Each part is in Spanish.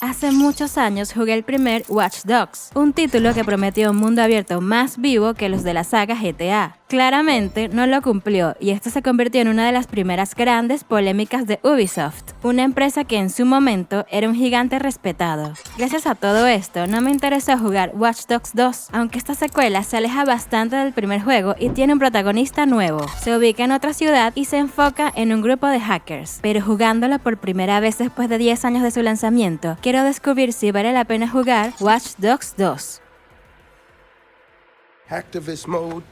Hace muchos años jugué el primer Watch Dogs, un título que prometió un mundo abierto más vivo que los de la saga GTA. Claramente no lo cumplió y esto se convirtió en una de las primeras grandes polémicas de Ubisoft, una empresa que en su momento era un gigante respetado. Gracias a todo esto, no me interesó jugar Watch Dogs 2, aunque esta secuela se aleja bastante del primer juego y tiene un protagonista nuevo. Se ubica en otra ciudad y se enfoca en un grupo de hackers, pero jugándolo por primera vez después de 10 años de su lanzamiento, quiero descubrir si vale la pena jugar Watch Dogs 2. Hacktivist mode,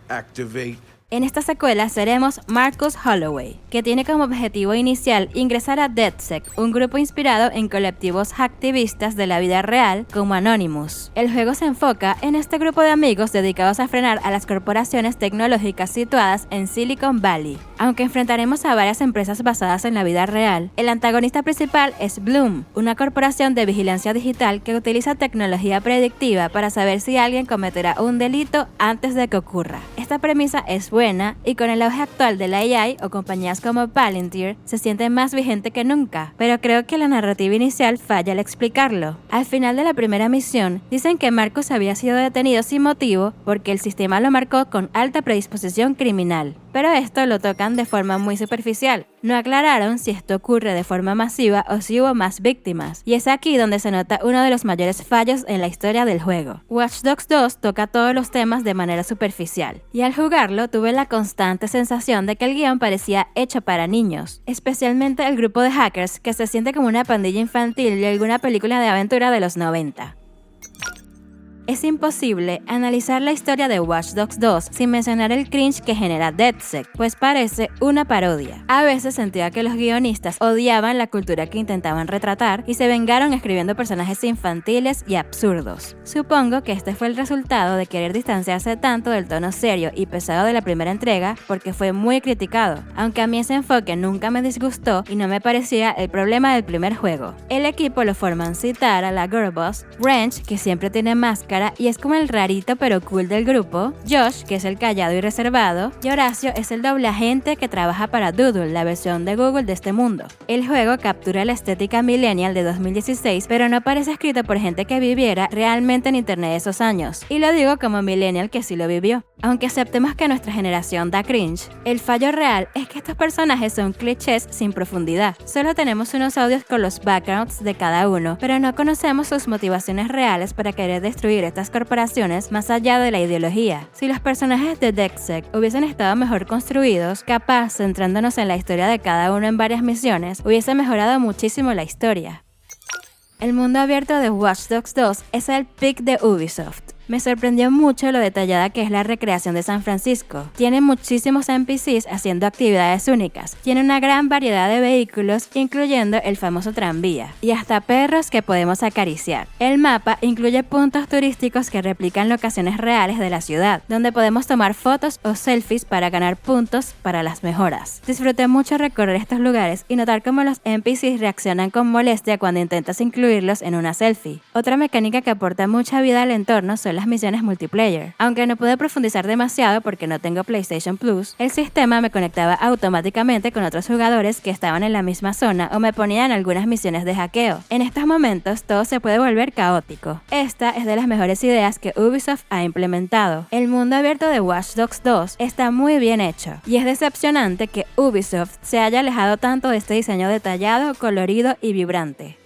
activate. En esta secuela seremos Marcus Holloway, que tiene como objetivo inicial ingresar a DedSec, un grupo inspirado en colectivos hacktivistas de la vida real como Anonymous. El juego se enfoca en este grupo de amigos dedicados a frenar a las corporaciones tecnológicas situadas en Silicon Valley. Aunque enfrentaremos a varias empresas basadas en la vida real, el antagonista principal es Bloom, una corporación de vigilancia digital que utiliza tecnología predictiva para saber si alguien cometerá un delito antes de que ocurra. Esta premisa es buena y con el auge actual de la AI o compañías como Palantir se siente más vigente que nunca, pero creo que la narrativa inicial falla al explicarlo. Al final de la primera misión, dicen que Marcus había sido detenido sin motivo porque el sistema lo marcó con alta predisposición criminal, pero esto lo tocan de forma muy superficial. No aclararon si esto ocurre de forma masiva o si hubo más víctimas, y es aquí donde se nota uno de los mayores fallos en la historia del juego. Watch Dogs 2 toca todos los temas de manera superficial, y al jugarlo tuve la constante sensación de que el guión parecía hecho para niños, especialmente el grupo de hackers que se siente como una pandilla infantil de alguna película de aventura de los 90. Es imposible analizar la historia de Watch Dogs 2 sin mencionar el cringe que genera DedSec, pues parece una parodia. A veces sentía que los guionistas odiaban la cultura que intentaban retratar y se vengaron escribiendo personajes infantiles y absurdos. Supongo que este fue el resultado de querer distanciarse tanto del tono serio y pesado de la primera entrega porque fue muy criticado, aunque a mí ese enfoque nunca me disgustó y no me parecía el problema del primer juego. El equipo lo forman Sitara, la girl boss, Wrench, que siempre tiene máscara y es como el rarito pero cool del grupo, Josh, que es el callado y reservado, y Horacio es el doble agente que trabaja para Doodle, la versión de Google de este mundo. El juego captura la estética millennial de 2016, pero no parece escrito por gente que viviera realmente en internet de esos años, y lo digo como millennial que sí lo vivió. Aunque aceptemos que nuestra generación da cringe, el fallo real es que estos personajes son clichés sin profundidad. Solo tenemos unos audios con los backgrounds de cada uno, pero no conocemos sus motivaciones reales para querer destruir estas corporaciones más allá de la ideología. Si los personajes de DedSec hubiesen estado mejor construidos, capaz centrándonos en la historia de cada uno en varias misiones, hubiese mejorado muchísimo la historia. El mundo abierto de Watch Dogs 2 es el pick de Ubisoft. Me sorprendió mucho lo detallada que es la recreación de San Francisco. Tiene muchísimos NPCs haciendo actividades únicas. Tiene una gran variedad de vehículos, incluyendo el famoso tranvía, y hasta perros que podemos acariciar. El mapa incluye puntos turísticos que replican locaciones reales de la ciudad, donde podemos tomar fotos o selfies para ganar puntos para las mejoras. Disfruté mucho recorrer estos lugares y notar cómo los NPCs reaccionan con molestia cuando intentas incluirlos en una selfie. Otra mecánica que aporta mucha vida al entorno son las misiones multiplayer. Aunque no pude profundizar demasiado porque no tengo PlayStation Plus, el sistema me conectaba automáticamente con otros jugadores que estaban en la misma zona o me ponían algunas misiones de hackeo. En estos momentos todo se puede volver caótico. Esta es de las mejores ideas que Ubisoft ha implementado. El mundo abierto de Watch Dogs 2 está muy bien hecho y es decepcionante que Ubisoft se haya alejado tanto de este diseño detallado, colorido y vibrante.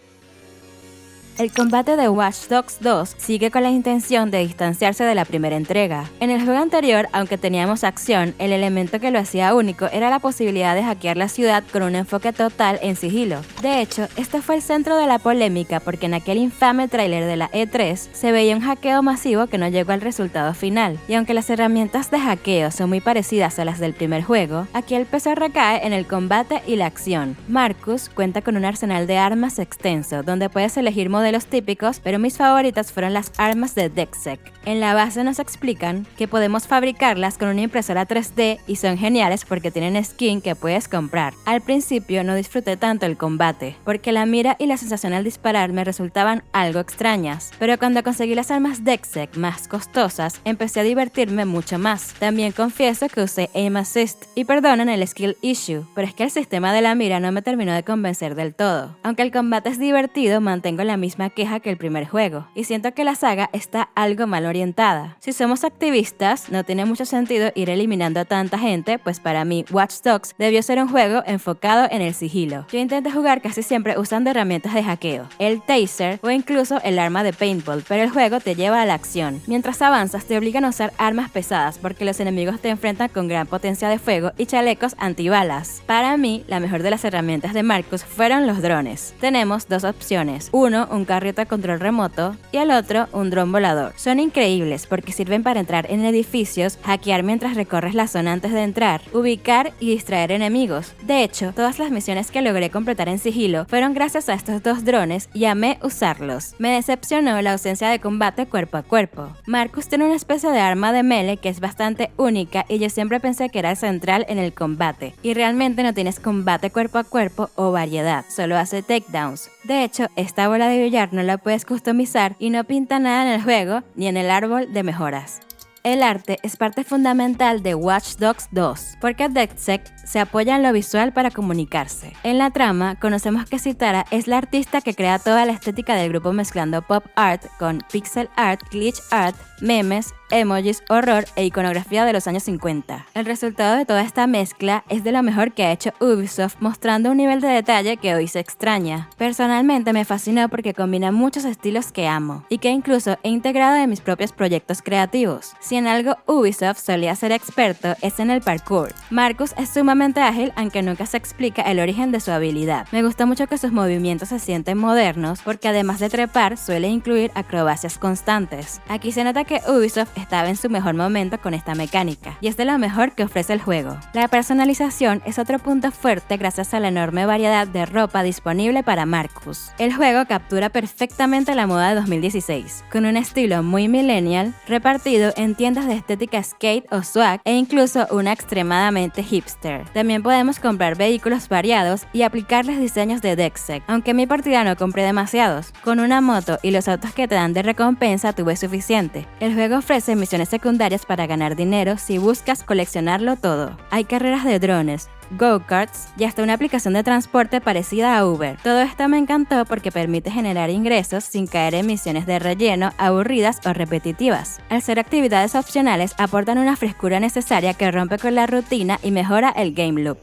El combate de Watch Dogs 2 sigue con la intención de distanciarse de la primera entrega. En el juego anterior, aunque teníamos acción, el elemento que lo hacía único era la posibilidad de hackear la ciudad con un enfoque total en sigilo. De hecho, este fue el centro de la polémica porque en aquel infame tráiler de la E3 se veía un hackeo masivo que no llegó al resultado final. Y aunque las herramientas de hackeo son muy parecidas a las del primer juego, aquí el peso recae en el combate y la acción. Marcus cuenta con un arsenal de armas extenso, donde puedes elegir modelos modelos típicos, pero mis favoritas fueron las armas de DedSec. En la base nos explican que podemos fabricarlas con una impresora 3D y son geniales porque tienen skin que puedes comprar. Al principio no disfruté tanto el combate, porque la mira y la sensación al disparar me resultaban algo extrañas, pero cuando conseguí las armas DedSec más costosas, empecé a divertirme mucho más. También confieso que usé Aim Assist, y perdonen el skill issue, pero es que el sistema de la mira no me terminó de convencer del todo. Aunque el combate es divertido, mantengo la misma queja que el primer juego, y siento que la saga está algo mal orientada. Si somos activistas, no tiene mucho sentido ir eliminando a tanta gente, pues para mí Watch Dogs debió ser un juego enfocado en el sigilo. Yo intenté jugar casi siempre usando herramientas de hackeo, el taser o incluso el arma de paintball, pero el juego te lleva a la acción. Mientras avanzas te obligan a usar armas pesadas porque los enemigos te enfrentan con gran potencia de fuego y chalecos antibalas. Para mí, la mejor de las herramientas de Marcus fueron los drones. Tenemos dos opciones, uno un carrito a control remoto y el otro un dron volador. Son increíbles porque sirven para entrar en edificios, hackear mientras recorres la zona antes de entrar, ubicar y distraer enemigos. De hecho, todas las misiones que logré completar en sigilo fueron gracias a estos dos drones y amé usarlos. Me decepcionó la ausencia de combate cuerpo a cuerpo. Marcus tiene una especie de arma de melee que es bastante única y yo siempre pensé que era central en el combate, y realmente no tienes combate cuerpo a cuerpo o variedad, solo hace takedowns. De hecho, esta bola de billar no la puedes customizar y no pinta nada en el juego ni en el árbol de mejoras. El arte es parte fundamental de Watch Dogs 2, porque DedSec se apoya en lo visual para comunicarse. En la trama, conocemos que Sitara es la artista que crea toda la estética del grupo mezclando pop art con pixel art, glitch art, memes, emojis, horror e iconografía de los años 50. El resultado de toda esta mezcla es de lo mejor que ha hecho Ubisoft, mostrando un nivel de detalle que hoy se extraña. Personalmente me fascinó porque combina muchos estilos que amo y que incluso he integrado en mis propios proyectos creativos. Si en algo Ubisoft solía ser experto es en el parkour. Marcus es sumamente ágil, aunque nunca se explica el origen de su habilidad. Me gusta mucho que sus movimientos se sienten modernos porque además de trepar suele incluir acrobacias constantes. Aquí se nota que Ubisoft estaba en su mejor momento con esta mecánica, y es de lo mejor que ofrece el juego. La personalización es otro punto fuerte gracias a la enorme variedad de ropa disponible para Marcus. El juego captura perfectamente la moda de 2016, con un estilo muy millennial, repartido en tiendas de estética skate o swag e incluso una extremadamente hipster. También podemos comprar vehículos variados y aplicarles diseños de DedSec, aunque en mi partida no compré demasiados. Con una moto y los autos que te dan de recompensa tuve suficiente. El juego ofrece misiones secundarias para ganar dinero si buscas coleccionarlo todo. Hay carreras de drones, go-karts y hasta una aplicación de transporte parecida a Uber. Todo esto me encantó porque permite generar ingresos sin caer en misiones de relleno aburridas o repetitivas. Al ser actividades opcionales, aportan una frescura necesaria que rompe con la rutina y mejora el game loop.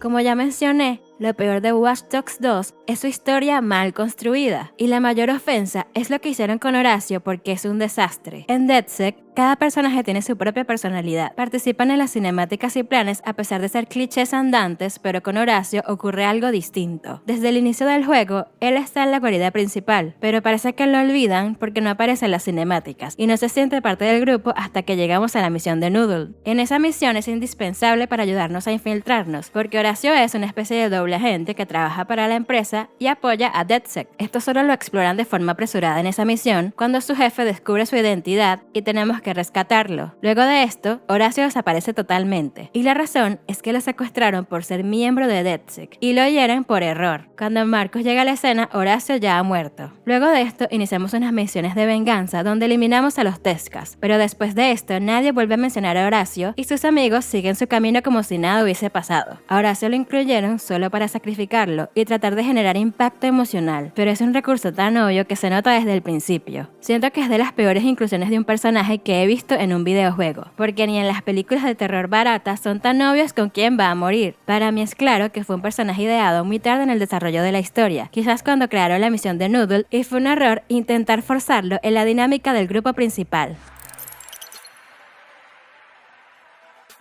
Como ya mencioné, lo peor de Watch Dogs 2 es su historia mal construida, y la mayor ofensa es lo que hicieron con Horacio porque es un desastre. En DedSec, cada personaje tiene su propia personalidad. Participan en las cinemáticas y planes a pesar de ser clichés andantes, pero con Horacio ocurre algo distinto. Desde el inicio del juego, él está en la guarida principal, pero parece que lo olvidan porque no aparece en las cinemáticas y no se siente parte del grupo hasta que llegamos a la misión de Noodle. En esa misión es indispensable para ayudarnos a infiltrarnos, porque Horacio es una especie de doble agente que trabaja para la empresa y apoya a DedSec. Esto solo lo exploran de forma apresurada en esa misión, cuando su jefe descubre su identidad y tenemos que rescatarlo. Luego de esto, Horacio desaparece totalmente, y la razón es que lo secuestraron por ser miembro de DedSec y lo hieren por error. Cuando Marcus llega a la escena, Horacio ya ha muerto. Luego de esto, iniciamos unas misiones de venganza donde eliminamos a los Tescas, pero después de esto, nadie vuelve a mencionar a Horacio y sus amigos siguen su camino como si nada hubiese pasado. A Horacio lo incluyeron solo para sacrificarlo y tratar de generar impacto emocional, pero es un recurso tan obvio que se nota desde el principio. Siento que es de las peores inclusiones de un personaje que he visto en un videojuego, porque ni en las películas de terror baratas son tan obvios con quién va a morir. Para mí es claro que fue un personaje ideado muy tarde en el desarrollo de la historia, quizás cuando crearon la misión de Noodle, y fue un error intentar forzarlo en la dinámica del grupo principal.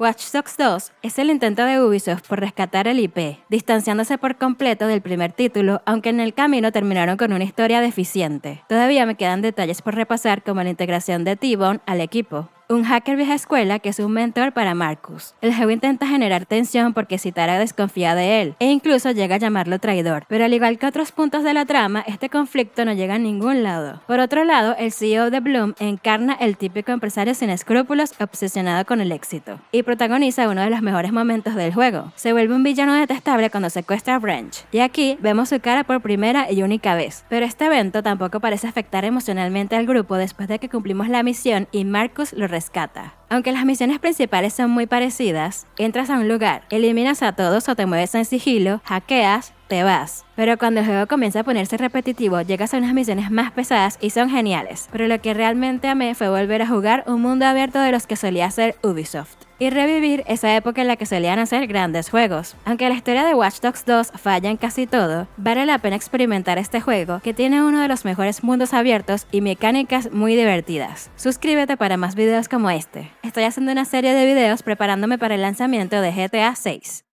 Watch Dogs 2 es el intento de Ubisoft por rescatar el IP, distanciándose por completo del primer título, aunque en el camino terminaron con una historia deficiente. Todavía me quedan detalles por repasar, como la integración de T-Bone al equipo. un hacker vieja escuela que es un mentor para Marcus. El juego intenta generar tensión porque Sitara desconfía de él, e incluso llega a llamarlo traidor. Pero al igual que otros puntos de la trama, este conflicto no llega a ningún lado. Por otro lado, el CEO de Bloom encarna el típico empresario sin escrúpulos obsesionado con el éxito, y protagoniza uno de los mejores momentos del juego. Se vuelve un villano detestable cuando secuestra a Branch, y aquí vemos su cara por primera y única vez. Pero este evento tampoco parece afectar emocionalmente al grupo después de que cumplimos la misión y Marcus lo rescata. Aunque las misiones principales son muy parecidas, entras a un lugar, eliminas a todos o te mueves en sigilo, hackeas, te vas. Pero cuando el juego comienza a ponerse repetitivo, llegas a unas misiones más pesadas y son geniales. Pero lo que realmente amé fue volver a jugar un mundo abierto de los que solía hacer Ubisoft y revivir esa época en la que solían hacer grandes juegos. Aunque la historia de Watch Dogs 2 falla en casi todo, vale la pena experimentar este juego que tiene uno de los mejores mundos abiertos y mecánicas muy divertidas. Suscríbete para más videos como este. Estoy haciendo una serie de videos preparándome para el lanzamiento de GTA 6.